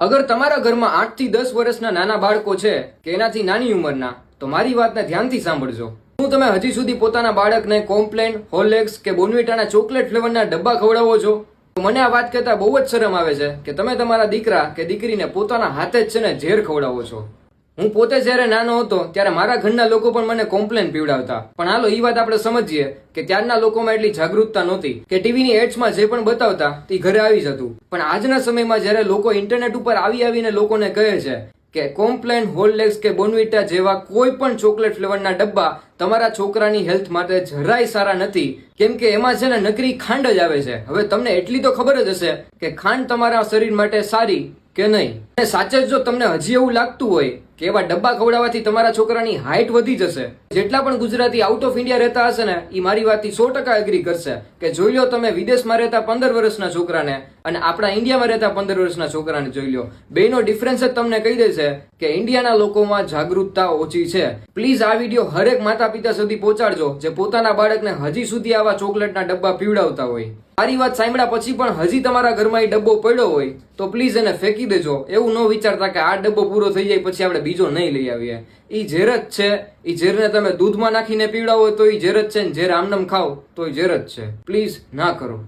અગર તમારા ઘરમાં 8 થી 10 વર્ષના નાના બાળકો છે કે એનાથી નાની ઉંમરના, તો મારી વાતને ધ્યાનથી સાંભળજો. શું તમે હજી સુધી પોતાના બાળકને કોમ્પ્લેન, હોર્લિક્સ કે બોર્નવિટાના ચોકલેટ ફ્લેવરના ડબ્બા ખવડાવો છો? તો મને આ વાત કહેતા બહુ જ શરમ આવે છે કે તમે તમારા દીકરા કે દીકરીને પોતાના હાથે જ છે ને ઝેર ખવડાવો છો. હું પોતે જ્યારે નાનો હતો ત્યારે મારા ઘરના લોકો પણ મને કોમ્પ્લેન પીવડાવતા. પણ હાલો એ વાત આપણે સમજીએ કે ત્યારના લોકોમાં એટલી જાગૃતતા નહોતી કે ટીવીની એડ્સમાં જે પણ બતાવતા તે ઘરે આવી જતું. પણ આજના સમયમાં જ્યારે લોકો ઇન્ટરનેટ ઉપર આવીને લોકોને કહે છે કે કોમ્પ્લેન, હોર્લિક્સ કે બોર્નવિટા જેવા કોઈ પણ ચોકલેટ ફ્લેવરના ડબ્બા તમારા છોકરાની હેલ્થ માટે જરાય સારા નથી, કેમ કે એમાં છે ને નકરી ખાંડ જ આવે છે. હવે તમને એટલી તો ખબર જ હશે કે ખાંડ તમારા શરીર માટે સારી કે નહીં. અને સાચે જ જો તમને હજી એવું લાગતું હોય કે એવા ડબ્બા ખવડાવવાથી તમારા છોકરાની હાઈટ વધી જશે, જેટલા પણ ગુજરાતી આઉટ ઓફ ઇન્ડિયા રહેતા હશે ને એ મારી વાતથી 100% એગ્રી કરશે કે જોઈ લો તમે વિદેશમાં રહેતા 15 વર્ષના છોકરાને અને આપણા ઇન્ડિયામાં રહેતા 15 વર્ષના છોકરાને જોઈ લો, બેનો ડિફરન્સ જ તમને કહી દેશે કે ઇન્ડિયાના લોકોમાં જાગૃતતા ઓછી છે. પ્લીઝ આ વિડીયો હરેક માતા પિતા સુધી પહોંચાડજો જે પોતાના બાળકને હજી સુધી આવા ચોકલેટના ડબ્બા પીવડાવતા હોય. મારી વાત સાંભળ્યા પછી પણ હજી તમારા ઘરમાં એ ડબ્બો પડ્યો હોય તો પ્લીઝ એને ફેંકી દેજો. એવું ન વિચારતા કે આ ડબ્બો પૂરો થઈ જાય પછી આપણે બીજો નહીં લઈ આવીએ. ઈ ઝેર જ છે. ઈ ઝેરને તમે દૂધમાં નાખીને પીવડાવો તો ઈ ઝેર જ છે, ને ઝેર આમનામ ખાવ તો ઈ ઝેર જ છે. પ્લીઝ ના કરો.